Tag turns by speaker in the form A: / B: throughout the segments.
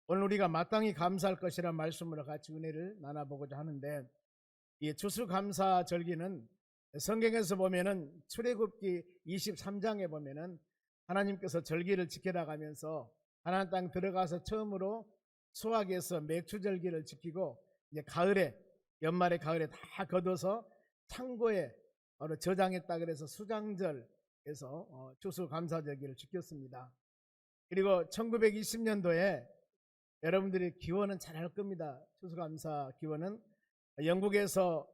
A: 오늘 우리가 마땅히 감사할 것이라는 말씀으로 같이 은혜를 나눠보고자 하는데, 이 추수감사절기는 성경에서 보면은 출애굽기 23장에 보면은 하나님께서 절기를 지켜나가면서 가나안 땅 들어가서 처음으로 수확해서 맥추절기를 지키고, 이제 가을에, 연말에 가을에 다 걷어서 창고에 바로 저장했다 그래서 수장절에서 추수감사절기를 지켰습니다. 그리고 1920년도에 여러분들이 기원은 잘 알 겁니다. 추수감사 기원은 영국에서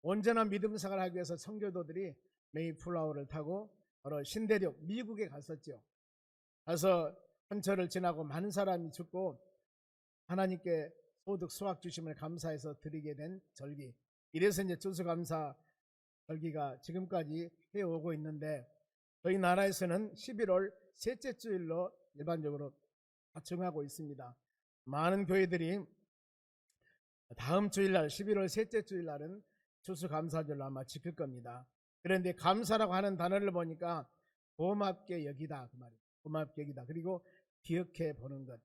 A: 온전한 믿음 생활을 하기 위해서 청교도들이 메이플라워를 타고 바로 신대륙 미국에 갔었죠. 가서 현철을 지나고 많은 사람이 죽고 하나님께 소득 수확 주심을 감사해서 드리게 된 절기. 이래서 이제 추수감사 절기가 지금까지 해오고 있는데, 저희 나라에서는 11월 셋째 주일로 일반적으로 정하고 있습니다. 많은 교회들이 다음 주일날 11월 셋째 주일날은 추수감사절로 아마 지킬 겁니다. 그런데 감사라고 하는 단어를 보니까 고맙게 여기다 그 말이에요. 고맙게 여기다. 그리고 기억해 보는 것.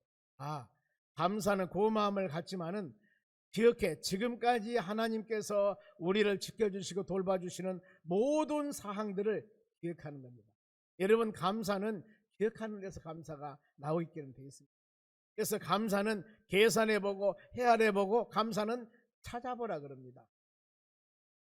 A: 감사는 고마움을 갖지만은 기억해, 지금까지 하나님께서 우리를 지켜주시고 돌봐주시는 모든 사항들을 기억하는 겁니다. 여러분, 감사는 기억하는 데서 감사가 나오기는 되어 있습니다. 그래서 감사는 계산해보고 헤아려보고 감사는 찾아보라 그럽니다.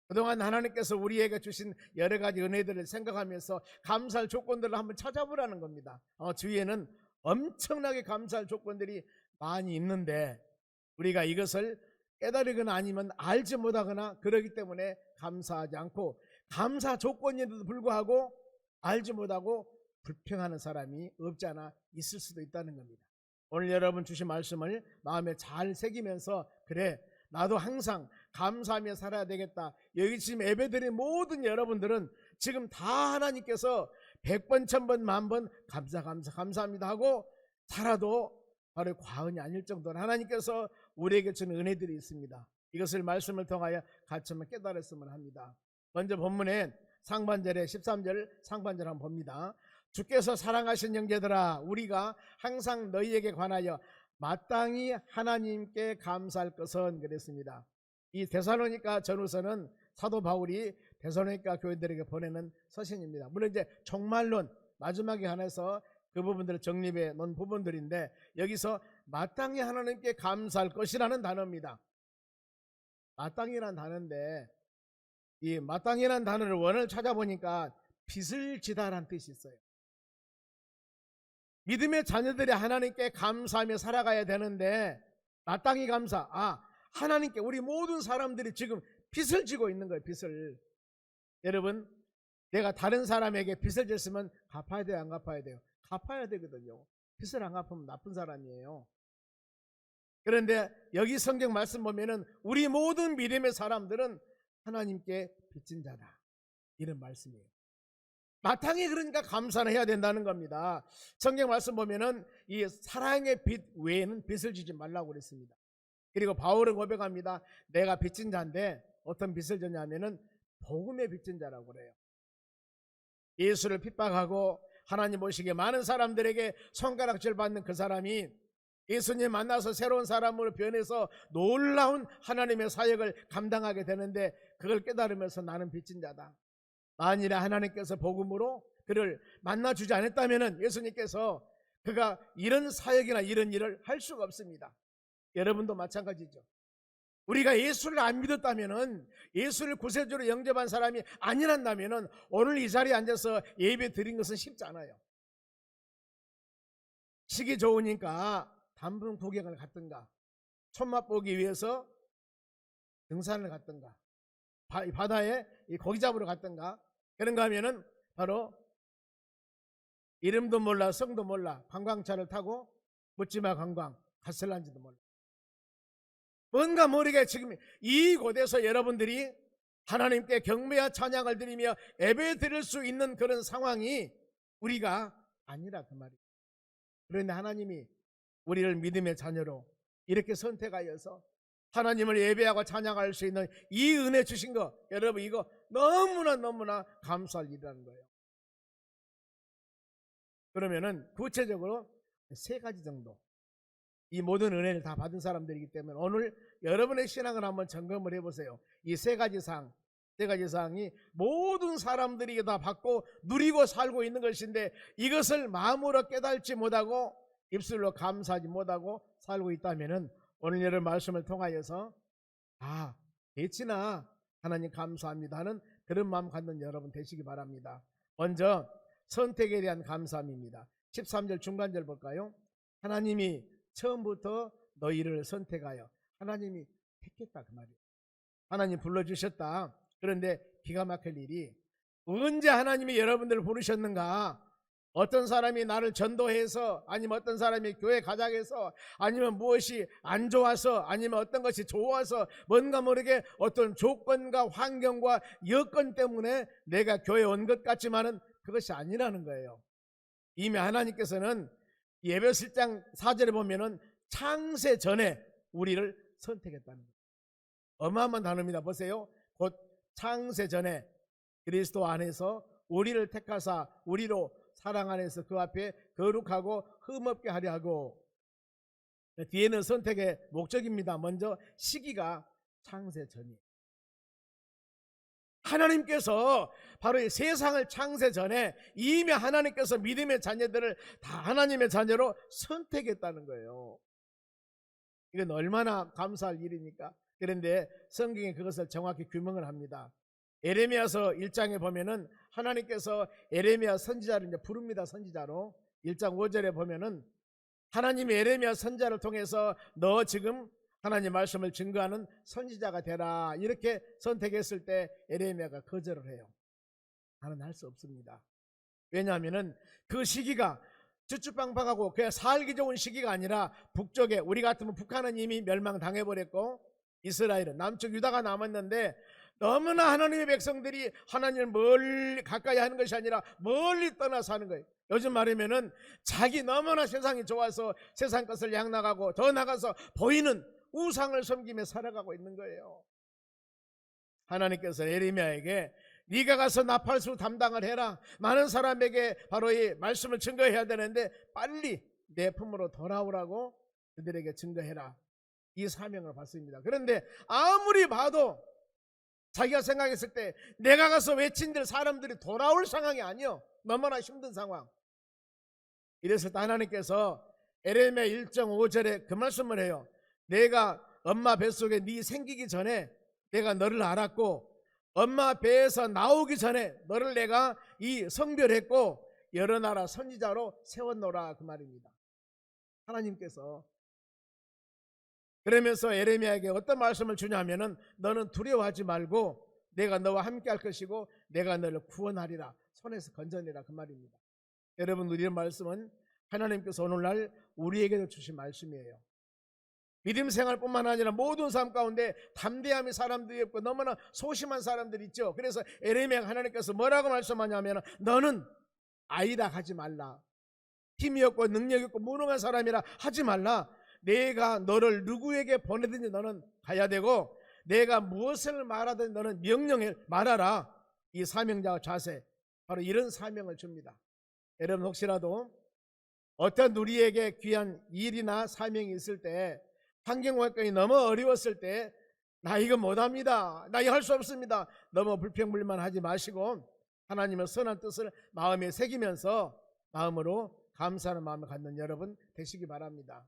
A: 그동안 하나님께서 우리에게 주신 여러 가지 은혜들을 생각하면서 감사할 조건들을 한번 찾아보라는 겁니다. 주위에는 엄청나게 감사할 조건들이 많이 있는데 우리가 이것을 깨달으거나 아니면 알지 못하거나 그러기 때문에 감사하지 않고, 감사 조건인데도 불구하고 알지 못하고 불평하는 사람이 없지 않아 있을 수도 있다는 겁니다. 오늘 여러분 주신 말씀을 마음에 잘 새기면서, 그래, 나도 항상 감사하며 살아야 되겠다. 여기 지금 예배드린 모든 여러분들은 지금 다 하나님께서 100번, 1000번, 만번 감사합니다 하고 살아도 바로 과언이 아닐 정도로 하나님께서 우리에게 주는 은혜들이 있습니다. 이것을 말씀을 통하여 같이 한번 깨달았으면 합니다. 먼저 본문에 상반절에 13절 상반절 한번 봅니다. 주께서 사랑하신 형제들아, 우리가 항상 너희에게 관하여 마땅히 하나님께 감사할 것은, 그랬습니다. 이 데살로니가 전후서는 사도 바울이 데살로니가 교회들에게 보내는 서신입니다. 물론 이제 종말론 마지막에 한해서 그 부분들을 정립해 놓은 부분들인데, 여기서 마땅히 하나님께 감사할 것이라는 단어입니다. 마땅히라는 단어인데, 이 마땅히라는 단어를 원어를 찾아보니까 빚을 지다라는 뜻이 있어요. 믿음의 자녀들이 하나님께 감사하며 살아가야 되는데, 마땅히 감사. 하나님께 우리 모든 사람들이 지금 빚을 지고 있는 거예요. 빚을. 여러분, 내가 다른 사람에게 빚을 졌으면 갚아야 돼요, 안 갚아야 돼요? 갚아야 되거든요. 빚을 안 갚으면 나쁜 사람이에요. 그런데 여기 성경 말씀 보면은 우리 모든 믿음의 사람들은 하나님께 빚진 자다, 이런 말씀이에요. 마땅히 그러니까 감사는 해야 된다는 겁니다. 성경 말씀 보면은 이 사랑의 빚 외에는 빚을 지지 말라고 그랬습니다. 그리고 바울은 고백합니다. 내가 빚진 자인데 어떤 빚을 졌냐면은 복음의 빚진 자라고 그래요. 예수를 핍박하고 하나님 보시기에 많은 사람들에게 손가락질 받는 그 사람이 예수님 만나서 새로운 사람으로 변해서 놀라운 하나님의 사역을 감당하게 되는데, 그걸 깨달으면서 나는 빚진 자다. 만일에 하나님께서 복음으로 그를 만나주지 않았다면 예수님께서 그가 이런 사역이나 이런 일을 할 수가 없습니다. 여러분도 마찬가지죠. 우리가 예수를 안 믿었다면, 예수를 구세주로 영접한 사람이 아니란다면 오늘 이 자리에 앉아서 예배 드린 것은 쉽지 않아요. 시기 좋으니까 단풍 구경을 갔든가, 손맛 보기 위해서 등산을 갔든가, 바다에 고기 잡으러 갔든가, 그런가 하면은 바로 이름도 몰라 성도 몰라 관광차를 타고 묻지마 관광 갔을란지도 몰라. 뭔가 모르게 지금 이곳에서 여러분들이 하나님께 경배와 찬양을 드리며 예배 드릴 수 있는 그런 상황이 우리가 아니라 그 말이에요. 그런데 하나님이 우리를 믿음의 자녀로 이렇게 선택하여서 하나님을 예배하고 찬양할 수 있는 이 은혜 주신 거, 여러분 이거 너무나 감사할 일이라는 거예요. 그러면은 구체적으로 세 가지 정도 이 모든 은혜를 다 받은 사람들이기 때문에 오늘 여러분의 신앙을 한번 점검을 해보세요. 이 세 가지 사항이 모든 사람들이 다 받고 누리고 살고 있는 것인데 이것을 마음으로 깨달지 못하고 입술로 감사하지 못하고 살고 있다면 오늘 여러분 말씀을 통하여서 대치나 하나님 감사합니다 하는 그런 마음 갖는 여러분 되시기 바랍니다. 먼저 선택에 대한 감사함입니다. 13절 중간절 볼까요? 하나님이 처음부터 너희를 선택하여 하나님이 택했다 그 말이에요. 하나님 불러주셨다. 그런데 기가 막힐 일이 언제 하나님이 여러분들을 부르셨는가? 어떤 사람이 나를 전도해서 아니면 어떤 사람이 교회 가자고 해서 아니면 무엇이 안 좋아서 아니면 어떤 것이 좋아서 뭔가 모르게 어떤 조건과 환경과 여건 때문에 내가 교회에 온 것 같지만은 그것이 아니라는 거예요. 이미 하나님께서는 에베소 1장 4절에 보면은 창세 전에 우리를 선택했다는 거예요. 어마어마한 단어입니다. 보세요. 곧 창세 전에 그리스도 안에서 우리를 택하사 우리로 사랑 안에서 그 앞에 거룩하고 흠없게 하려 하고, 뒤에는 선택의 목적입니다. 먼저 시기가 창세 전이에요. 하나님께서 바로 이 세상을 창세 전에 이미 하나님께서 믿음의 자녀들을 다 하나님의 자녀로 선택했다는 거예요. 이건 얼마나 감사할 일입니까? 그런데 성경에 그것을 정확히 규명을 합니다. 에레미야서 1장에 보면은 하나님께서 에레미야 선지자를 이제 부릅니다. 선지자로 1장 5절에 보면은 하나님이 에레미야 선지자를 통해서 너 지금 하나님 말씀을 증거하는 선지자가 되라 이렇게 선택했을 때 에레미야가 거절을 해요. 나는 할 수 없습니다. 왜냐하면은 그 시기가 쭈쭈빵빵하고 그냥 살기 좋은 시기가 아니라 북쪽에 우리 같으면 북한은 이미 멸망당해버렸고 이스라엘은 남쪽 유다가 남았는데 너무나 하나님의 백성들이 하나님을 멀리 가까이 하는 것이 아니라 멀리 떠나서 하는 거예요. 요즘 말하면은 자기 너무나 세상이 좋아서 세상 것을 양나가고 더 나가서 보이는 우상을 섬기며 살아가고 있는 거예요. 하나님께서 에레미야에게 네가 가서 나팔수 담당을 해라. 많은 사람에게 바로 이 말씀을 증거해야 되는데 빨리 내 품으로 돌아오라고 그들에게 증거해라. 이 사명을 받습니다. 그런데 아무리 봐도 자기가 생각했을 때 내가 가서 외친들 사람들이 돌아올 상황이 아니요. 너무나 힘든 상황. 이래서 하나님께서 에레미야 1.5절에 그 말씀을 해요. 내가 엄마 뱃속에 네 생기기 전에 내가 너를 알았고 엄마 배에서 나오기 전에 너를 내가 이 성별했고 여러 나라 선지자로 세웠노라 그 말입니다. 하나님께서 그러면서 에레미야에게 어떤 말씀을 주냐면은 너는 두려워하지 말고 내가 너와 함께 할 것이고 내가 너를 구원하리라. 손에서 건져내라 그 말입니다. 여러분 우리의 말씀은 하나님께서 오늘날 우리에게도 주신 말씀이에요. 믿음 생활뿐만 아니라 모든 삶 가운데 담대함이 사람들이 없고 너무나 소심한 사람들이 있죠. 그래서 에레미야가 하나님께서 뭐라고 말씀하냐면 너는 아이라 하지 말라. 힘이 없고 능력이 없고 무능한 사람이라 하지 말라. 내가 너를 누구에게 보내든지 너는 가야 되고 내가 무엇을 말하든 너는 명령을 말하라. 이 사명자의 자세, 바로 이런 사명을 줍니다. 여러분 혹시라도 어떤 우리에게 귀한 일이나 사명이 있을 때 환경 환경이 너무 어려웠을 때 나 이거 못합니다. 나 이거 할 수 없습니다. 너무 불평불만하지 마시고 하나님의 선한 뜻을 마음에 새기면서 마음으로 감사하는 마음을 갖는 여러분 되시기 바랍니다.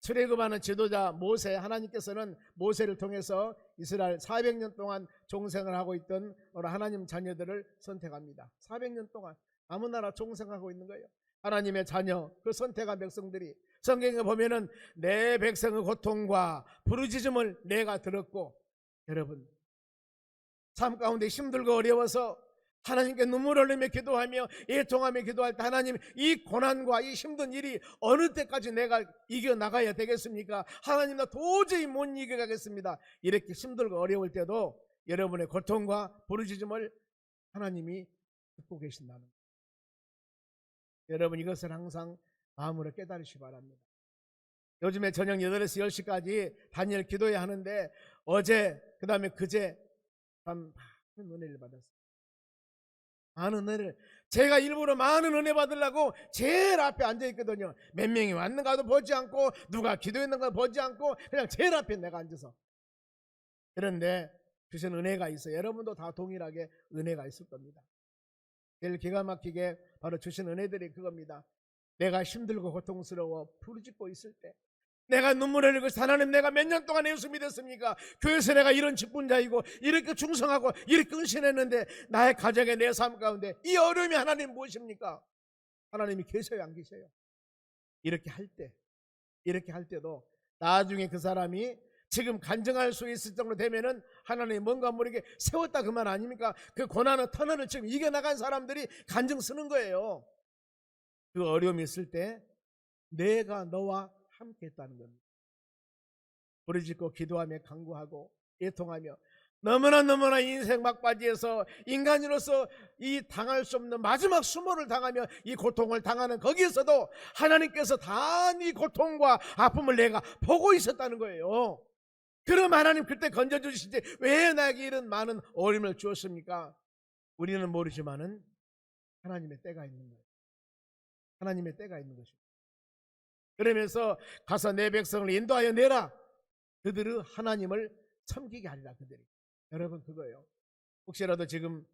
A: 출애굽하는 지도자 모세, 하나님께서는 모세를 통해서 이스라엘 400년 동안 종생을 하고 있던 하나님 자녀들을 선택합니다. 400년 동안 아무 나라 종생하고 있는 거예요. 하나님의 자녀, 그 선택한 백성들이 성경에 보면은 내 백성의 고통과 부르짖음을 내가 들었고, 여러분 삶 가운데 힘들고 어려워서 하나님께 눈물 흘리며 기도하며 애통하며 기도할 때 하나님 이 고난과 이 힘든 일이 어느 때까지 내가 이겨나가야 되겠습니까? 하나님 나 도저히 못 이겨가겠습니다. 이렇게 힘들고 어려울 때도 여러분의 고통과 부르짖음을 하나님이 듣고 계신다는 거예요. 여러분 이것을 항상 마음으로 깨달으시기 바랍니다. 요즘에 저녁 8시 10시까지 다니엘 기도해야 하는데 어제 그 다음에 그제 밤 많은 은혜를 받았어요. 많은 은혜를 제가 일부러 많은 은혜 받으려고 제일 앞에 앉아 있거든요. 몇 명이 왔는가도 보지 않고 누가 기도했는가 보지 않고 그냥 제일 앞에 내가 앉아서. 그런데 주신 은혜가 있어요. 여러분도 다 동일하게 은혜가 있을 겁니다. 제일 기가 막히게 바로 주신 은혜들이 그겁니다. 내가 힘들고 고통스러워 부르짖고 있을 때, 내가 눈물 흘리고 하나님 내가 몇 년 동안 예수 믿었습니까? 교회에서 내가 이런 직분자이고 이렇게 충성하고 이렇게 헌신했는데 나의 가정에 내 삶 가운데 이 어려움이 하나님 무엇입니까? 하나님이 계세요 안 계세요? 이렇게 할 때도 나중에 그 사람이 지금 간증할 수 있을 정도 되면은 하나님이 뭔가 모르게 세웠다 그 말 아닙니까? 그 고난의 터널을 지금 이겨나간 사람들이 간증 쓰는 거예요. 그 어려움이 있을 때 내가 너와 함께 했다는 겁니다. 부르짖고 기도하며 간구하고 애통하며 너무나 인생 막바지에서 인간으로서 이 당할 수 없는 마지막 수모를 당하며 이 고통을 당하는 거기에서도 하나님께서 다 이 고통과 아픔을 내가 보고 있었다는 거예요. 그럼 하나님 그때 건져주시지 왜 나에게 이런 많은 어려움을 주었습니까? 우리는 모르지만은 하나님의 때가 있는 거예요. 하나님의 때가 있는 것입니다. 그러면서 가서 내 백성을 인도하여 내라. 그들은 하나님을 섬기게 하리라. 그들이. 여러분 그거예요. 혹시라도 지금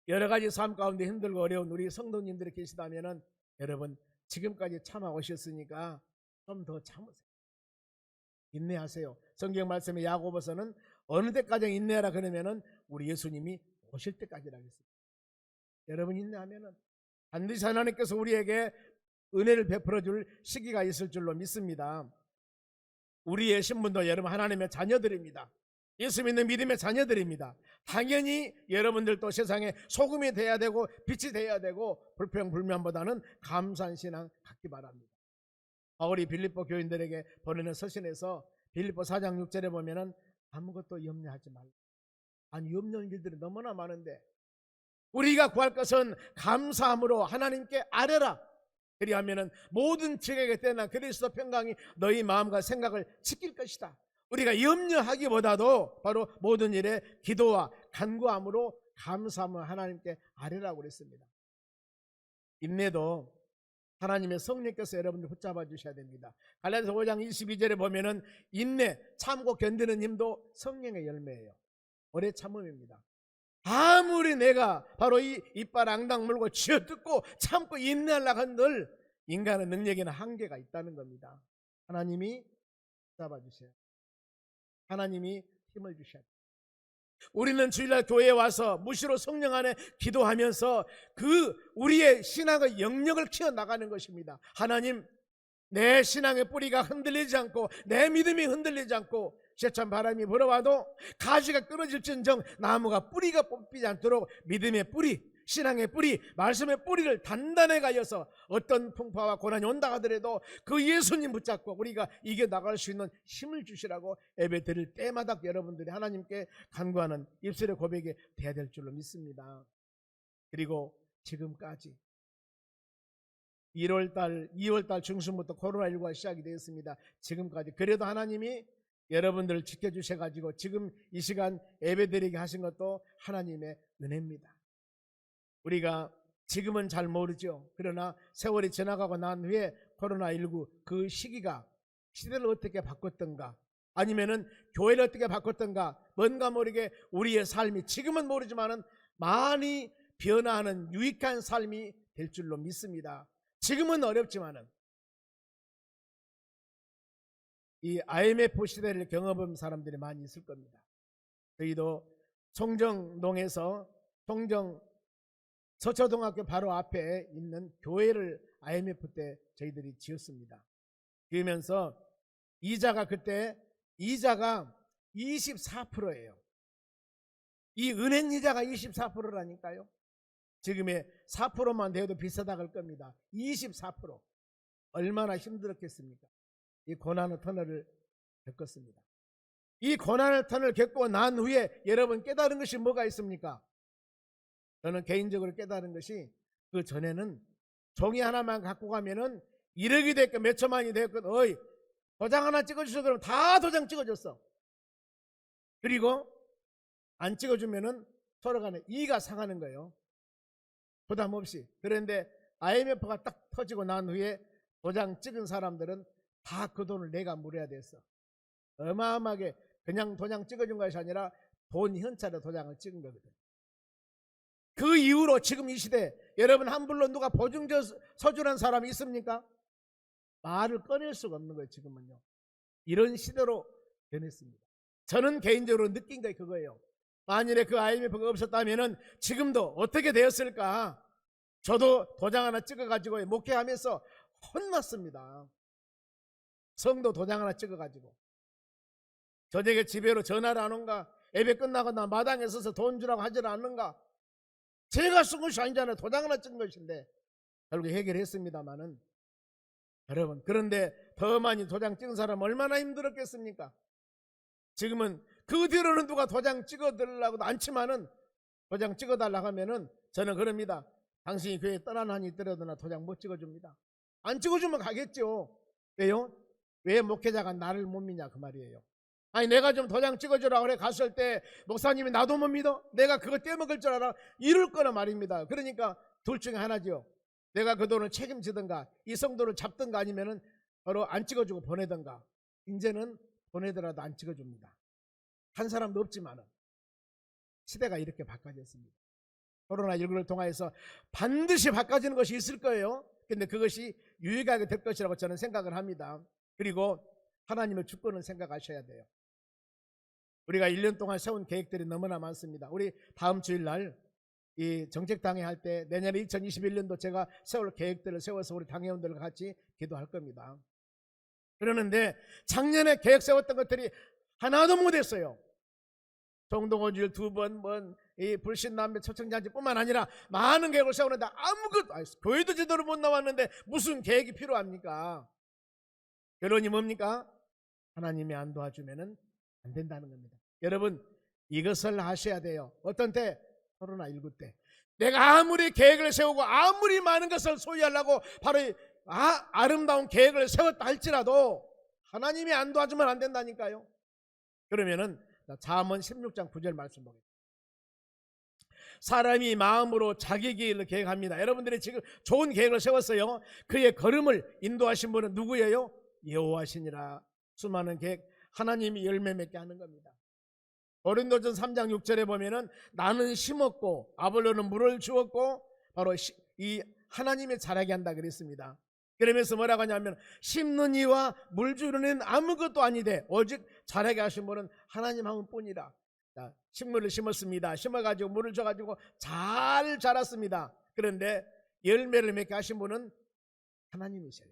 A: 여러 가지 삶 가운데 힘들고 어려운 우리 성도님들이 계시다면은 여러분 지금까지 참아 오셨으니까 좀 더 참으세요. 인내하세요. 성경 말씀에 야고보서는 어느 때까지 인내하라 그러면은 우리 예수님이 오실 때까지라고 했습니다. 여러분 인내하면은 반드시 하나님께서 우리에게 은혜를 베풀어 줄 시기가 있을 줄로 믿습니다. 우리의 신분도 여러분 하나님의 자녀들입니다. 예수 믿는 믿음의 자녀들입니다. 당연히 여러분들도 세상에 소금이 돼야 되고 빛이 돼야 되고 불평불만보다는 감사한 신앙 갖기 바랍니다. 바울이 빌립보 교인들에게 보내는 서신에서 빌립보 4장 6절에 보면은 아무것도 염려하지 말라. 아니 염려하는 일들이 너무나 많은데 우리가 구할 것은 감사함으로 하나님께 아뢰라. 그리하면은 모든 지각에 떠난 그리스도 평강이 너희 마음과 생각을 지킬 것이다. 우리가 염려하기보다도 바로 모든 일에 기도와 간구함으로 감사함을 하나님께 아뢰라고 그랬습니다. 인내도 하나님의 성령께서 여러분들 붙잡아 주셔야 됩니다. 갈라디아서 5장 22절에 보면은 인내, 참고 견디는 힘도 성령의 열매예요. 오래 참음입니다. 아무리 내가 바로 이 이빨 앙당 물고 쥐어뜯고 참고 인내하려고 한들 인간의 능력에는 한계가 있다는 겁니다. 하나님이 붙잡아 주셔야 돼요. 하나님이 힘을 주셔야 돼요. 우리는 주일날 교회에 와서 무시로 성령 안에 기도하면서 그 우리의 신앙의 영역을 키워나가는 것입니다. 하나님 내 신앙의 뿌리가 흔들리지 않고 내 믿음이 흔들리지 않고 세찬 바람이 불어와도 가지가 끊어질지언정 나무가 뿌리가 뽑히지 않도록 믿음의 뿌리, 신앙의 뿌리, 말씀의 뿌리를 단단히 가여서 어떤 풍파와 고난이 온다 하더라도 그 예수님 붙잡고 우리가 이겨나갈 수 있는 힘을 주시라고 예배 드릴 때마다 여러분들이 하나님께 간구하는 입술의 고백이 돼야 될 줄로 믿습니다. 그리고 지금까지 2월달 중순부터 코로나19가 시작이 되었습니다. 지금까지 그래도 하나님이 여러분들을 지켜주셔가지고 지금 이 시간 예배드리게 하신 것도 하나님의 은혜입니다. 우리가 지금은 잘 모르죠. 그러나 세월이 지나가고 난 후에 코로나19 그 시기가 시대를 어떻게 바꿨던가 아니면은 교회를 어떻게 바꿨던가 뭔가 모르게 우리의 삶이 지금은 모르지만은 많이 변화하는 유익한 삶이 될 줄로 믿습니다. 지금은 어렵지만은 이 IMF 시대를 경험한 사람들이 많이 있을 겁니다. 저희도 송정동에서 송정 서초등학교 바로 앞에 있는 교회를 IMF 때 저희들이 지었습니다. 그러면서 그때 이자가 24%예요. 이 은행 이자가 24%라니까요. 지금의 4%만 돼도 비싸다 할 겁니다. 24%. 얼마나 힘들었겠습니까? 이 고난의 터널을 겪었습니다. 이 고난의 터널을 겪고 난 후에 여러분 깨달은 것이 뭐가 있습니까? 저는 개인적으로 깨달은 것이 그 전에는 종이 하나만 갖고 가면은 1억이 됐건 몇 천만이 됐건 어이 도장 하나 찍어주셔 그러면 다 도장 찍어줬어. 그리고 안 찍어주면은 서로 간에 이가 상하는 거예요. 부담 없이. 그런데 IMF가 딱 터지고 난 후에 도장 찍은 사람들은 다 그 돈을 내가 물어야 됐어. 어마어마하게 그냥 도장 찍어준 것이 아니라 돈 현찰에 도장을 찍은 거거든. 그 이후로 지금 이 시대 여러분 환불로 누가 보증서 서주는 사람이 있습니까? 말을 꺼낼 수가 없는 거예요. 지금은요. 이런 시대로 변했습니다. 저는 개인적으로 느낀 게 그거예요. 만일에 그 IMF가 없었다면 지금도 어떻게 되었을까? 저도 도장 하나 찍어가지고 목회하면서 혼났습니다. 성도 도장 하나 찍어가지고 저에게 집에로 전화를 안 온가? 예배 끝나고 나 마당에 서서 돈 주라고 하질 않는가? 제가 쓴 것이 아니잖아요. 도장 하나 찍은 것인데 결국 해결했습니다마는 여러분, 그런데 더 많이 도장 찍은 사람 얼마나 힘들었겠습니까? 지금은 그 뒤로는 누가 도장 찍어달라고도 않지만은 도장 찍어달라고 하면은 저는 그럽니다. 당신이 교회 떠난 한이 있더라도 나 도장 못 찍어줍니다. 안 찍어주면 가겠죠. 왜요? 왜 목회자가 나를 못 믿냐 그 말이에요. 아니 내가 좀 도장 찍어주라 그래 갔을 때 목사님이 나도 못 믿어? 내가 그거 떼먹을 줄 알아? 이럴 거란 말입니다. 그러니까 둘 중에 하나죠. 내가 그 돈을 책임지든가 이 성도를 잡든가 아니면은 바로 안 찍어주고 보내든가. 이제는 보내더라도 안 찍어줍니다. 한 사람도 없지만은 시대가 이렇게 바꿔졌습니다. 코로나19를 통해서 반드시 바꿔지는 것이 있을 거예요. 근데 그것이 유익하게 될 것이라고 저는 생각을 합니다. 그리고 하나님의 주권을 생각하셔야 돼요. 우리가 1년 동안 세운 계획들이 너무나 많습니다. 우리 다음 주일날 이 정책당회 할 때 내년에 2021년도 제가 세울 계획들을 세워서 우리 당회원들과 같이 기도할 겁니다. 그러는데 작년에 계획 세웠던 것들이 하나도 못했어요. 동동원주일 2번, 이 불신남매 초청잔치뿐만 아니라 많은 계획을 세우는데 아무것도 교회도 제대로 못 나왔는데 무슨 계획이 필요합니까? 결론이 뭡니까? 하나님이 안 도와주면 안 된다는 겁니다. 여러분 이것을 하셔야 돼요. 어떤 때? 코로나19 때. 내가 아무리 계획을 세우고 아무리 많은 것을 소유하려고 바로 아름다운 계획을 세웠다 할지라도 하나님이 안 도와주면 안 된다니까요. 그러면은 잠언 16장 9절 말씀 보겠습니다. 사람이 마음으로 자기 길을 계획합니다. 여러분들이 지금 좋은 계획을 세웠어요. 그의 걸음을 인도하신 분은 누구예요? 여호와시니라. 수많은 계획 하나님이 열매 맺게 하는 겁니다. 고린도전 3장 6절에 보면은 나는 심었고 아볼로는 물을 주었고 바로 이 하나님이 자라게 한다 그랬습니다. 그러면서 뭐라고 하냐면 심는 이와 물 주는 이는 아무것도 아니되 오직 자라게 하신 분은 하나님 한 분뿐이라. 자, 식물을 심었습니다. 심어가지고 물을 줘가지고 잘 자랐습니다. 그런데 열매를 맺게 하신 분은 하나님이셔요.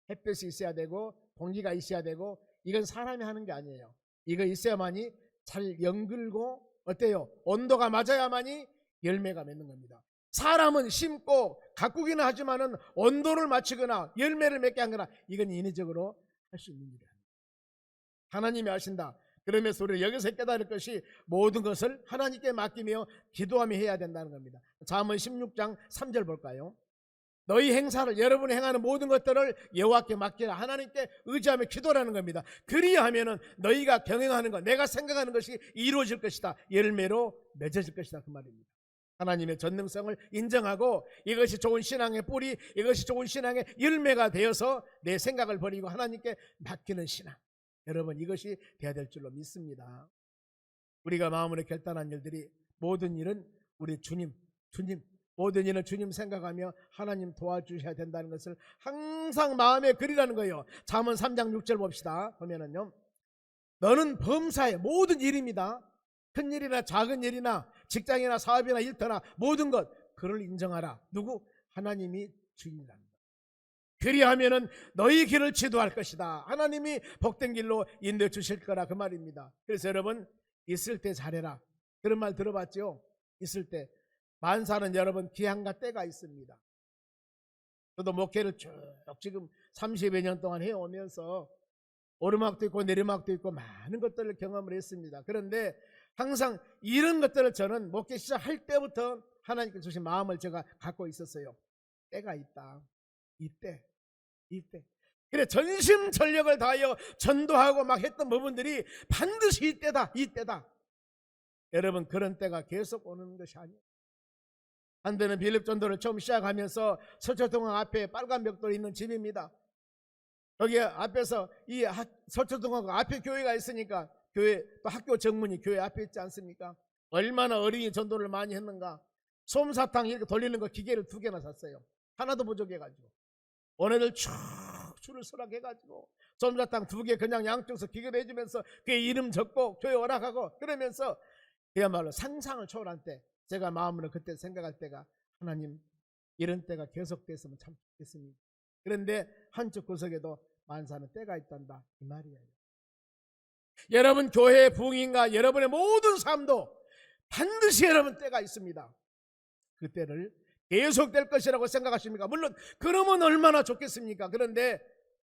A: 햇볕이 있어야 되고 공기가 있어야 되고 이건 사람이 하는 게 아니에요. 이거 있어야만이 잘 연글고 어때요? 온도가 맞아야만이 열매가 맺는 겁니다. 사람은 심고 가꾸기는 하지만은 온도를 맞추거나 열매를 맺게 하거나 이건 인위적으로 할 수 있는 일이 아닙니다. 하나님이 하신다. 그러면서 우리는 여기서 깨달을 것이 모든 것을 하나님께 맡기며 기도하며 해야 된다는 겁니다. 잠언 16장 3절 볼까요? 너희 행사를 여러분이 행하는 모든 것들을 여호와께 맡기라. 하나님께 의지하며 기도라는 겁니다. 그리하면은 너희가 경영하는 것, 내가 생각하는 것이 이루어질 것이다. 열매로 맺어질 것이다. 그 말입니다. 하나님의 전능성을 인정하고 이것이 좋은 신앙의 뿌리, 이것이 좋은 신앙의 열매가 되어서 내 생각을 버리고 하나님께 맡기는 신앙. 여러분 이것이 되어야 될 줄로 믿습니다. 우리가 마음으로 결단한 일들이 모든 일은 우리 주님 모든 일은 주님 생각하며 하나님 도와주셔야 된다는 것을 항상 마음에 그리라는 거예요. 잠언 3장 6절 봅시다. 보면은요, 너는 범사의 모든 일입니다. 큰 일이나 작은 일이나 직장이나 사업이나 일터나 모든 것 그를 인정하라. 누구? 하나님이 주인이랍니다. 그리하면은 너희 길을 지도할 것이다. 하나님이 복된 길로 인도해 주실 거라 그 말입니다. 그래서 여러분 있을 때 잘해라. 그런 말 들어봤죠? 있을 때. 만사는 여러분 기한과 때가 있습니다. 저도 목회를 쭉 지금 30여 년 동안 해오면서 오르막도 있고 내리막도 있고 많은 것들을 경험을 했습니다. 그런데 항상 이런 것들을 저는 목회 시작할 때부터 하나님께 주신 마음을 제가 갖고 있었어요. 때가 있다. 이때. 그래 전심전력을 다하여 전도하고 막 했던 부분들이 반드시 이때다. 여러분 그런 때가 계속 오는 것이 아니에요. 한때는 빌립 전도를 처음 시작하면서 서초동항 앞에 빨간 벽돌이 있는 집입니다. 여기 앞에서 이 서초동항 앞에 교회가 있으니까 교회 또 학교 정문이 교회 앞에 있지 않습니까? 얼마나 어린이 전도를 많이 했는가. 솜사탕 이렇게 돌리는 거 기계를 2개나 샀어요. 하나도 부족해가지고 원애들 쭉 줄을 서락해가지고 솜사탕 2개 그냥 양쪽에서 기계를 해주면서 그의 이름 적고 교회 허락하고 그러면서 그야말로 상상을 초월한 때 제가 마음으로 그때 생각할 때가 하나님 이런 때가 계속됐으면 참 좋겠습니다. 그런데 한쪽 구석에도 만사는 때가 있단다 이 말이에요. 여러분 교회의 부흥인가 여러분의 모든 삶도 반드시 여러분 때가 있습니다. 그 때를 계속될 것이라고 생각하십니까? 물론 그러면 얼마나 좋겠습니까? 그런데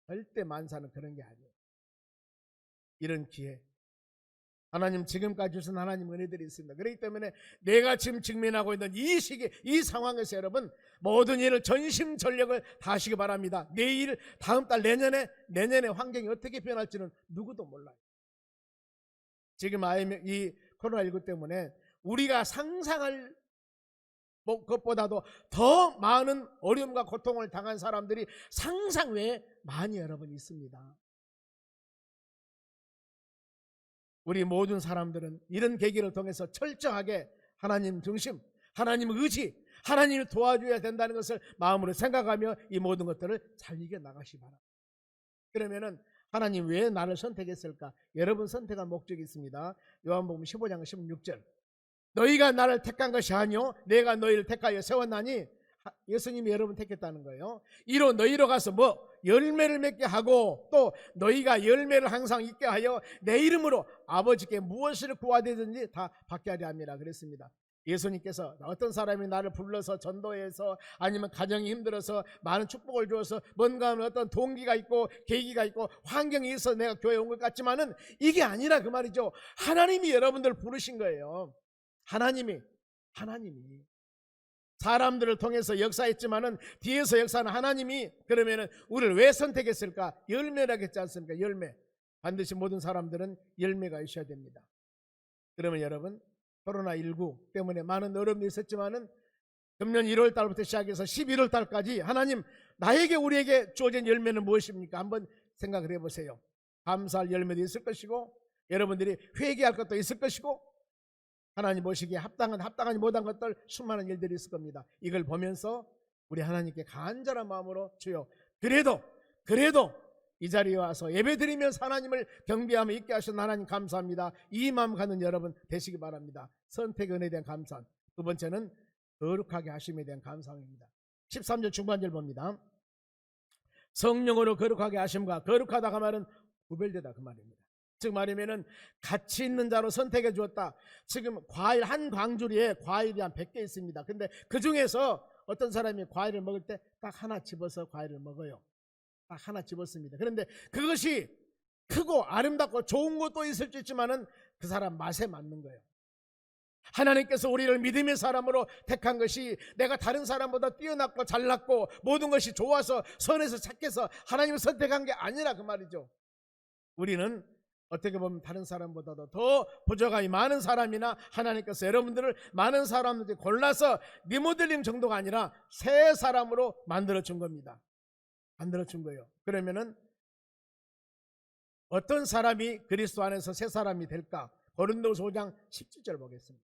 A: 절대 만사는 그런 게 아니에요. 이런 기회 하나님 지금까지 주신 하나님 은혜들이 있습니다. 그렇기 때문에 내가 지금 직면하고 있는 이 시기 이 상황에서 여러분 모든 일을 전심전력을 다하시기 바랍니다. 내일 다음 달 내년에 환경이 어떻게 변할지는 누구도 몰라요. 지금 이 코로나19 때문에 우리가 상상할 것보다도 더 많은 어려움과 고통을 당한 사람들이 상상 외에 많이 여러분 있습니다. 우리 모든 사람들은 이런 계기를 통해서 철저하게 하나님 중심, 하나님 의지, 하나님을 도와줘야 된다는 것을 마음으로 생각하며 이 모든 것들을 잘 이겨나가시 바랍니다. 그러면은 하나님 왜 나를 선택했을까? 여러분 선택한 목적이 있습니다. 요한복음 15장 16절 너희가 나를 택한 것이 아니요 내가 너희를 택하여 세웠나니 예수님이 여러분 택했다는 거예요. 이로 너희로 가서 열매를 맺게 하고 또 너희가 열매를 항상 있게 하여 내 이름으로 아버지께 무엇을 구하되든지 다 받게 하려 함이라 그랬습니다. 예수님께서 어떤 사람이 나를 불러서 전도해서 아니면 가정이 힘들어서 많은 축복을 주어서 뭔가 어떤 동기가 있고 계기가 있고 환경이 있어서 내가 교회에 온 것 같지만은 이게 아니라 그 말이죠. 하나님이 여러분들 부르신 거예요. 하나님이 사람들을 통해서 역사했지만은 뒤에서 역사는 하나님이 그러면은 우리를 왜 선택했을까? 열매라고 했지 않습니까? 열매. 반드시 모든 사람들은 열매가 있어야 됩니다. 그러면 여러분 코로나19 때문에 많은 어려움이 있었지만은 금년 1월 달부터 시작해서 11월 달까지 하나님 나에게 우리에게 주어진 열매는 무엇입니까? 한번 생각을 해보세요. 감사할 열매도 있을 것이고 여러분들이 회개할 것도 있을 것이고 하나님 보시기에 합당하지 못한 것들 수많은 일들이 있을 겁니다. 이걸 보면서 우리 하나님께 간절한 마음으로 주여 그래도 이 자리에 와서 예배드리면서 하나님을 경배하며 있게 하신 하나님 감사합니다. 이 마음 갖는 여러분 되시기 바랍니다. 선택 은혜에 대한 감사. 두 번째는 거룩하게 하심에 대한 감사입니다. 13절 중반절 봅니다. 성령으로 거룩하게 하심과 거룩하다가 말은 구별되다 그 말입니다. 즉 말하면은 가치 있는 자로 선택해 주었다. 지금 과일 한 광주리에 과일이 한 100개 있습니다. 근데 그 중에서 어떤 사람이 과일을 먹을 때 딱 하나 집어서 과일을 먹어요. 딱 하나 집었습니다. 그런데 그것이 크고 아름답고 좋은 것도 있을 수 있지만은 그 사람 맛에 맞는 거예요. 하나님께서 우리를 믿음의 사람으로 택한 것이 내가 다른 사람보다 뛰어났고 잘났고 모든 것이 좋아서 선해서 착해서 하나님을 선택한 게 아니라 그 말이죠. 우리는 어떻게 보면 다른 사람보다도 더 부족함이 많은 사람이나 하나님께서 여러분들을 많은 사람들이 골라서 리모델링 정도가 아니라 새 사람으로 만들어준 겁니다. 만들어준 거예요. 그러면은 어떤 사람이 그리스도 안에서 새 사람이 될까? 고린도후서 5장 17절 보겠습니다.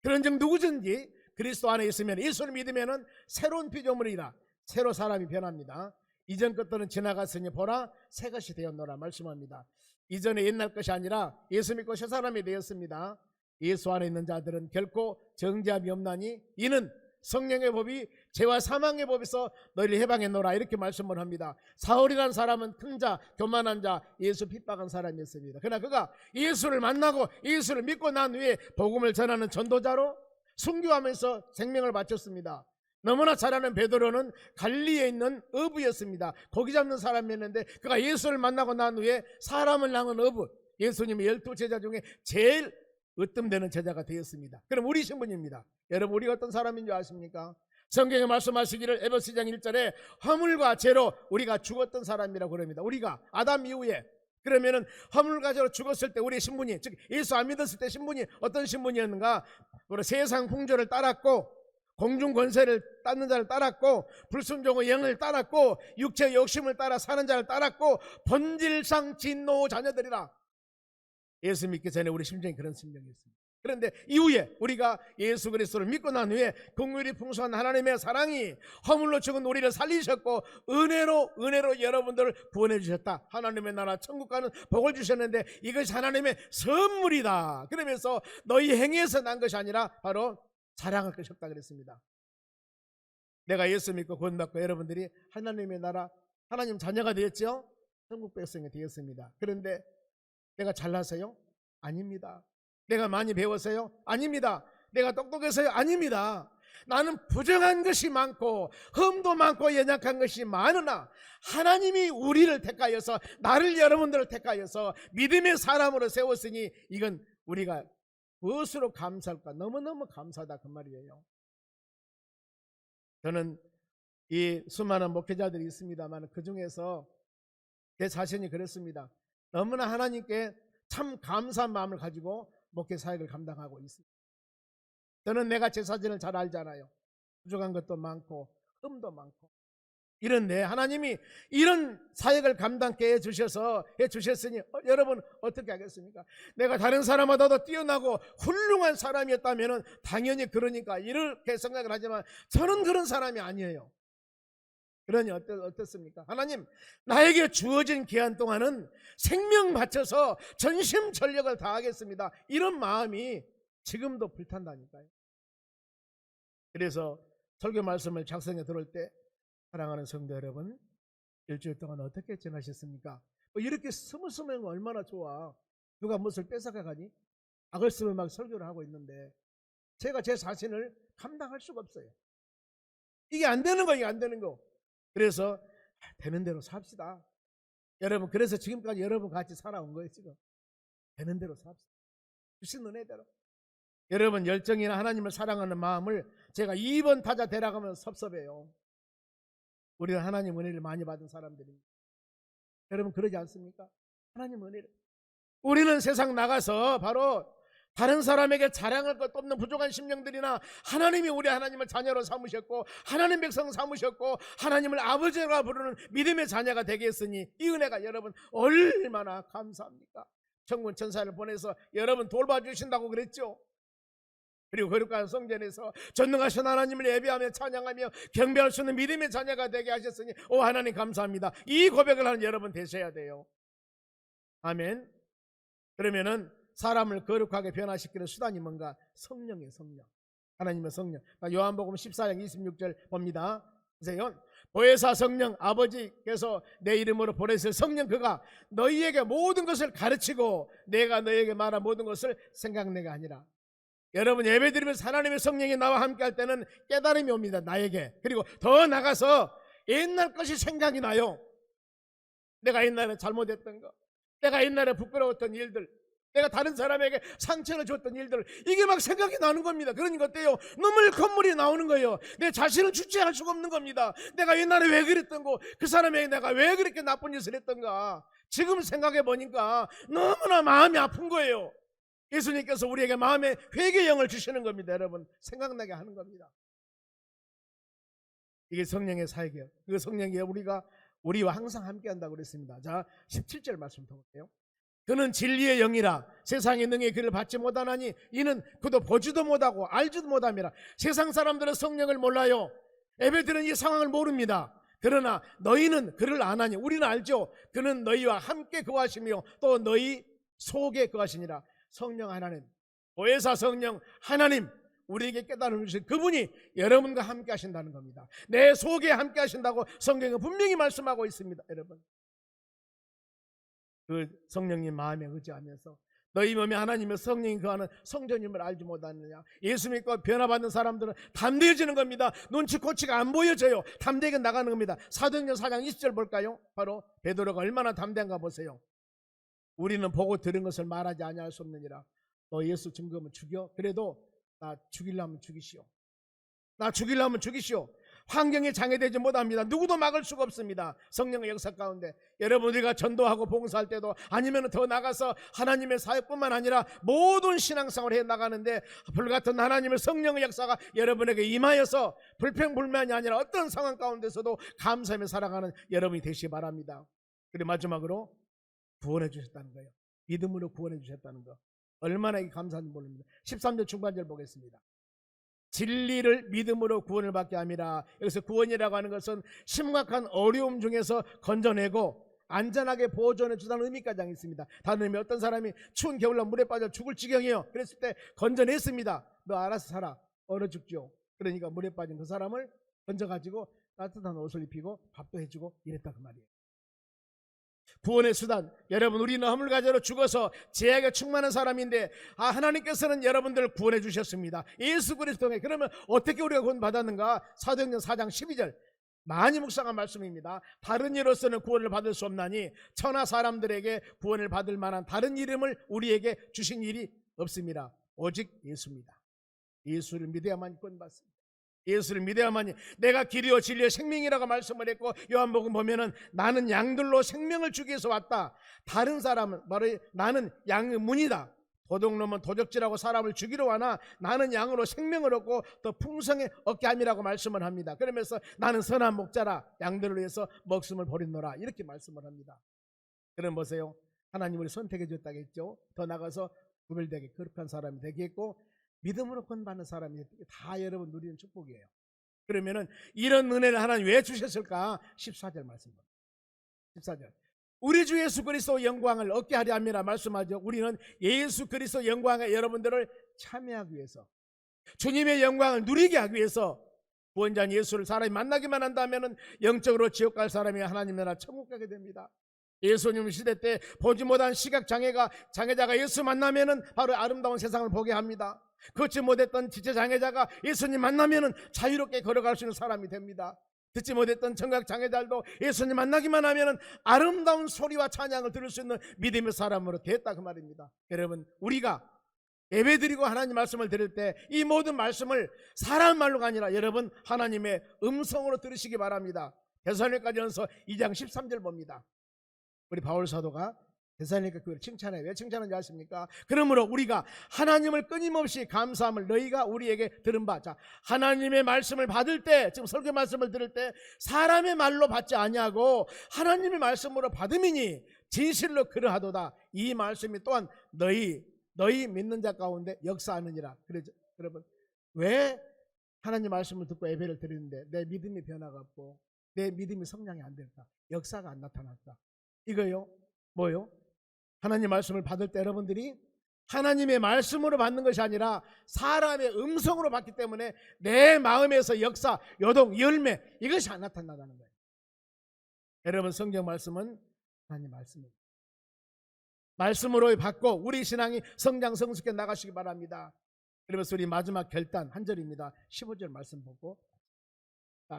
A: 그런즉 누구든지 그리스도 안에 있으면 예수를 믿으면은 새로운 피조물이라 새로 사람이 변합니다. 이전 것들은 지나갔으니 보라 새 것이 되었노라 말씀합니다. 이전에 옛날 것이 아니라 예수 믿고 새 사람이 되었습니다. 예수 안에 있는 자들은 결코 정죄함이 없나니 이는 성령의 법이 죄와 사망의 법에서 너희를 해방했노라 이렇게 말씀을 합니다. 사울이라는 사람은 큰 자, 교만한 자, 예수 핍박한 사람이었습니다. 그러나 그가 예수를 만나고 예수를 믿고 난 후에 복음을 전하는 전도자로 순교하면서 생명을 바쳤습니다. 너무나 잘 아는 베드로는 갈리에 있는 어부였습니다. 고기 잡는 사람이었는데 그가 예수를 만나고 난 후에 사람을 낳은 어부, 예수님의 12제자 중에 제일 으뜸되는 제자가 되었습니다. 그럼 우리 신분입니다. 여러분 우리가 어떤 사람인 줄 아십니까? 성경에 말씀하시기를 에베소서 1장 1절에 허물과 죄로 우리가 죽었던 사람이라고 그럽니다. 우리가 아담 이후에 그러면은 허물과 죄로 죽었을 때 우리의 신분이 즉 예수 안 믿었을 때 신분이 어떤 신분이었는가? 바로 세상 풍조를 따랐고 공중 권세를 따는 자를 따랐고 불순종의 영을 따랐고 육체의 욕심을 따라 사는 자를 따랐고 본질상 진노 자녀들이라. 예수 믿기 전에 우리 심정이 그런 심정이었습니다. 그런데 이후에 우리가 예수 그리스도를 믿고 난 후에 긍휼이 풍성한 하나님의 사랑이 허물로 죽은 우리를 살리셨고 은혜로 여러분들을 구원해 주셨다. 하나님의 나라 천국 가는 복을 주셨는데 이것이 하나님의 선물이다. 그러면서 너희 행위에서 난 것이 아니라 바로 자랑할 것이 없다 그랬습니다. 내가 예수 믿고 구원받고 여러분들이 하나님의 나라 하나님 자녀가 되었죠. 천국 백성이 되었습니다. 그런데 내가 잘나서요? 아닙니다. 내가 많이 배웠어요? 아닙니다. 내가 똑똑해서요? 아닙니다. 나는 부정한 것이 많고 흠도 많고 연약한 것이 많으나 하나님이 우리를 택하여서 나를 여러분들을 택하여서 믿음의 사람으로 세웠으니 이건 우리가 무엇으로 감사할까? 너무너무 감사하다 그 말이에요. 저는 이 수많은 목회자들이 있습니다만 그 중에서 제 자신이 그랬습니다. 너무나 하나님께 참 감사한 마음을 가지고 목회 사역을 감당하고 있습니다. 저는 내가 제 자신을 잘 알잖아요. 부족한 것도 많고 흠도 많고 이런데 하나님이 이런 사역을 감당케 해주셨으니 여러분 어떻게 하겠습니까? 내가 다른 사람보다도 뛰어나고 훌륭한 사람이었다면 당연히 그러니까 이렇게 생각을 하지만 저는 그런 사람이 아니에요. 그러니 어떻습니까? 하나님 나에게 주어진 기한 동안은 생명 바쳐서 전심전력을 다하겠습니다. 이런 마음이 지금도 불탄다니까요. 그래서 설교 말씀을 작성해 들어올 때 사랑하는 성도 여러분, 일주일 동안 어떻게 지나셨습니까? 이렇게 스무스무한 거 얼마나 좋아. 누가 무엇을 뺏어가가니? 악을 쓰면 막 설교를 하고 있는데 제가 제 자신을 감당할 수가 없어요. 이게 안 되는 거, 이게 안 되는 거. 그래서 되는 대로 삽시다. 여러분, 그래서 지금까지 여러분 같이 살아온 거예요. 지금 되는 대로 삽시다. 주신 은혜대로. 여러분 열정이나 하나님을 사랑하는 마음을 제가 2번 타자 데려가면 섭섭해요. 우리는 하나님 은혜를 많이 받은 사람들입니다. 여러분 그러지 않습니까? 하나님 은혜를. 우리는 세상 나가서 바로 다른 사람에게 자랑할 것도 없는 부족한 심령들이나 하나님이 우리 하나님을 자녀로 삼으셨고 하나님 백성 삼으셨고 하나님을 아버지라 부르는 믿음의 자녀가 되게 했으니 이 은혜가 여러분 얼마나 감사합니까? 천군 천사를 보내서 여러분 돌봐주신다고 그랬죠. 그리고 거룩한 성전에서 전능하신 하나님을 예배하며 찬양하며 경배할 수 있는 믿음의 자녀가 되게 하셨으니 오 하나님 감사합니다. 이 고백을 하는 여러분 되셔야 돼요. 아멘. 그러면은 사람을 거룩하게 변화시키는 수단이 뭔가? 성령이에요. 성령. 하나님의 성령. 요한복음 14장 26절 봅니다. 보세요. 보혜사 성령 아버지께서 내 이름으로 보내실 성령 그가 너희에게 모든 것을 가르치고 내가 너희에게 말한 모든 것을 생각내게 하니라. 여러분 예배드리면서 하나님의 성령이 나와 함께 할 때는 깨달음이 옵니다. 나에게. 그리고 더 나가서 옛날 것이 생각이 나요. 내가 옛날에 잘못했던 거, 내가 옛날에 부끄러웠던 일들, 내가 다른 사람에게 상처를 줬던 일들, 이게 막 생각이 나는 겁니다. 그러니까 어때요? 눈물 콧물이 나오는 거예요. 내 자신을 주체할 수가 없는 겁니다. 내가 옛날에 왜 그랬던 거, 그 사람에게 내가 왜 그렇게 나쁜 짓을 했던가, 지금 생각해 보니까 너무나 마음이 아픈 거예요. 예수님께서 우리에게 마음의 회개의 영을 주시는 겁니다. 여러분 생각나게 하는 겁니다. 이게 성령의 사역이에요. 그 성령이 우리와 항상 함께 한다고 그랬습니다. 자 17절 말씀 더 볼게요. 그는 진리의 영이라 세상의 능히 그를 받지 못하나니 이는 그도 보지도 못하고 알지도 못함이라. 세상 사람들은 성령을 몰라요. 예배들은 이 상황을 모릅니다. 그러나 너희는 그를 아나니 우리는 알죠. 그는 너희와 함께 거하시며 또 너희 속에 거하시니라. 성령 하나님, 보혜사 성령 하나님, 우리에게 깨달음을 주신 그분이 여러분과 함께 하신다는 겁니다. 내 속에 함께 하신다고 성경은 분명히 말씀하고 있습니다. 여러분 그 성령님 마음에 의지하면서 너희 몸에 하나님의 성령이 거하는 성전임을 알지 못하느냐. 예수 믿고 변화받는 사람들은 담대해지는 겁니다. 눈치코치가 안 보여져요. 담대하게 나가는 겁니다. 사도행전 4장 20절 볼까요? 바로 베드로가 얼마나 담대한가 보세요. 우리는 보고 들은 것을 말하지 아니할 수 없느니라. 너 예수 증거하면 죽여? 그래도 나 죽이려면 죽이시오. 나 죽이려면 죽이시오. 환경이 장애되지 못합니다. 누구도 막을 수가 없습니다. 성령의 역사 가운데 여러분, 우리가 전도하고 봉사할 때도 아니면 더 나가서 하나님의 사역뿐만 아니라 모든 신앙생활을 해나가는데 불같은 하나님의 성령의 역사가 여러분에게 임하여서 불평불만이 아니라 어떤 상황 가운데서도 감사하며 살아가는 여러분이 되시기 바랍니다. 그리고 마지막으로 구원해 주셨다는 거예요. 믿음으로 구원해 주셨다는 거, 얼마나 감사한지 모릅니다. 13절 중반절 보겠습니다. 진리를 믿음으로 구원을 받게 함이라. 여기서 구원이라고 하는 것은 심각한 어려움 중에서 건져내고 안전하게 보존해 주다는 의미까지 있습니다. 다른 의미, 어떤 사람이 추운 겨울날 물에 빠져 죽을 지경이에요. 그랬을 때 건져냈습니다. 너 알아서 살아, 얼어 죽죠. 그러니까 물에 빠진 그 사람을 건져가지고 따뜻한 옷을 입히고 밥도 해주고 이랬다, 그 말이에요. 구원의 수단, 여러분, 우리는 허물가지로 죽어서 죄악에 충만한 사람인데 하나님께서는 여러분들을 구원해 주셨습니다. 예수 그리스도 통해. 그러면 어떻게 우리가 구원 받았는가? 사도행전 4장 12절 많이 묵상한 말씀입니다. 다른 이로서는 구원을 받을 수 없나니 천하 사람들에게 구원을 받을 만한 다른 이름을 우리에게 주신 일이 없습니다. 오직 예수입니다. 예수를 믿어야만 구원 받습니다. 예수를 믿어야만이. 내가 길이요 진리요 생명이라고 말씀을 했고, 요한복음 보면은 나는 양들로 생명을 주기 위해서 왔다. 다른 사람은 바로 나는 양의 문이다. 도둑놈은 도적질하고 사람을 죽이러 와나 나는 양으로 생명을 얻고 더 풍성히 얻게 함이라고 말씀을 합니다. 그러면서 나는 선한 목자라 양들을 위해서 목숨을 버리노라, 이렇게 말씀을 합니다. 그럼 보세요, 하나님을 선택해 줬다겠죠. 더 나가서 구별되게 거룩한 사람이 되겠고 믿음으로 구원받는 사람이 다 여러분 누리는 축복이에요. 그러면은 이런 은혜를 하나님 왜 주셨을까? 14절 말씀입니다. 14절. 우리 주 예수 그리스도 영광을 얻게 하려 함이라 말씀하죠. 우리는 예수 그리스도 영광에 여러분들을 참여하기 위해서, 주님의 영광을 누리게 하기 위해서 구원자인 예수를 사람이 만나기만 한다면은 영적으로 지옥 갈 사람이 하나님 나라 천국 가게 됩니다. 예수님 시대 때 보지 못한 시각 장애자가 예수 만나면은 바로 아름다운 세상을 보게 합니다. 걷지 못했던 지체 장애자가 예수님 만나면은 자유롭게 걸어갈 수 있는 사람이 됩니다. 듣지 못했던 청각 장애자도 예수님 만나기만 하면은 아름다운 소리와 찬양을 들을 수 있는 믿음의 사람으로 됐다, 그 말입니다. 여러분, 우리가 예배드리고 하나님 말씀을 들을 때 이 모든 말씀을 사람 말로가 아니라 여러분 하나님의 음성으로 들으시기 바랍니다. 데살로니가전서 2장 13절 봅니다. 우리 바울 사도가 데살로니가 교회를 칭찬해요. 왜 칭찬하는지 아십니까? 그러므로 우리가 하나님을 끊임없이 감사함을 너희가 우리에게 들은 바. 자, 하나님의 말씀을 받을 때, 지금 설교 말씀을 들을 때 사람의 말로 받지 아니하고 하나님의 말씀으로 받음이니 진실로 그러하도다. 이 말씀이 또한 너희 믿는 자 가운데 역사하느니라. 그러죠. 여러분, 왜 하나님 말씀을 듣고 예배를 드리는데 내 믿음이 변화가 없고 내 믿음이 성장이 안 될까? 역사가 안 나타났다. 이거요, 뭐요? 하나님 말씀을 받을 때 여러분들이 하나님의 말씀으로 받는 것이 아니라 사람의 음성으로 받기 때문에 내 마음에서 역사, 요동, 열매, 이것이 안 나타나다는 거예요. 여러분, 성경 말씀은 하나님 말씀입니다. 말씀으로 받고 우리 신앙이 성장 성숙해 나가시기 바랍니다. 그러면서 우리 마지막 결단 한 절입니다. 15절 말씀 보고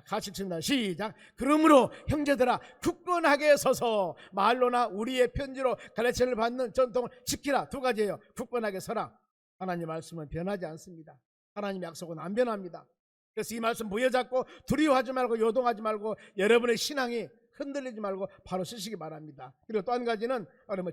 A: 같이 읽습니다. 시작. 그러므로 형제들아 굳건하게 서서 말로나 우리의 편지로 가르침을 받는 전통을 지키라. 두 가지예요. 굳건하게 서라. 하나님 말씀은 변하지 않습니다. 하나님의 약속은 안 변합니다. 그래서 이 말씀 부여잡고 두려워하지 말고 요동하지 말고 여러분의 신앙이 흔들리지 말고 바로 쓰시기 바랍니다. 그리고 또 한 가지는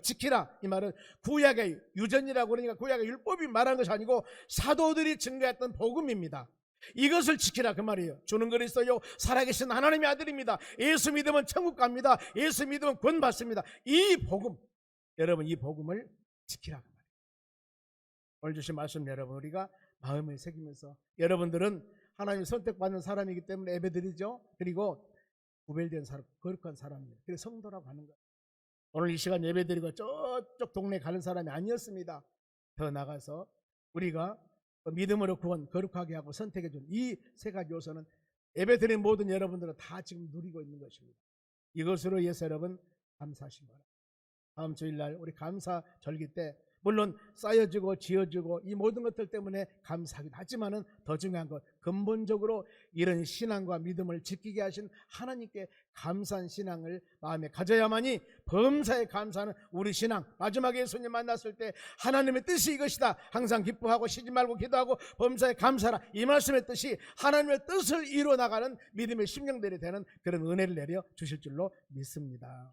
A: 지키라. 이 말은 구약의 유전이라고 그러니까 구약의 율법이 말하는 것이 아니고 사도들이 증거했던 복음입니다. 이것을 지키라, 그 말이에요. 주는 그리스도요 살아계신 하나님의 아들입니다. 예수 믿으면 천국 갑니다. 예수 믿으면 구원 받습니다. 이 복음, 여러분 이 복음을 지키라, 그 말이에요. 오늘 주신 말씀 여러분 우리가 마음에 새기면서, 여러분들은 하나님 선택받는 사람이기 때문에 예배드리죠. 그리고 구별된 사람, 거룩한 사람이에요. 그래서 성도라고 하는 거예요. 오늘 이 시간 예배드리고 저쪽 동네 가는 사람이 아니었습니다. 더 나가서 우리가 믿음으로 구원, 거룩하게 하고 선택해 준 이 세 가지 요소는 예배드린 모든 여러분들은 다 지금 누리고 있는 것입니다. 이것으로 예수 여러분 감사하신 거예요. 다음 주일날 우리 감사 절기 때 물론 쌓여지고 지어지고 이 모든 것들 때문에 감사하기도 하지만은 더 중요한 것, 근본적으로 이런 신앙과 믿음을 지키게 하신 하나님께 감사한 신앙을 마음에 가져야만이 범사에 감사하는 우리 신앙, 마지막에 예수님 만났을 때 하나님의 뜻이 이것이다 항상 기뻐하고 쉬지 말고 기도하고 범사에 감사하라, 이 말씀의 뜻이 하나님의 뜻을 이루어 나가는 믿음의 심령들이 되는 그런 은혜를 내려 주실 줄로 믿습니다.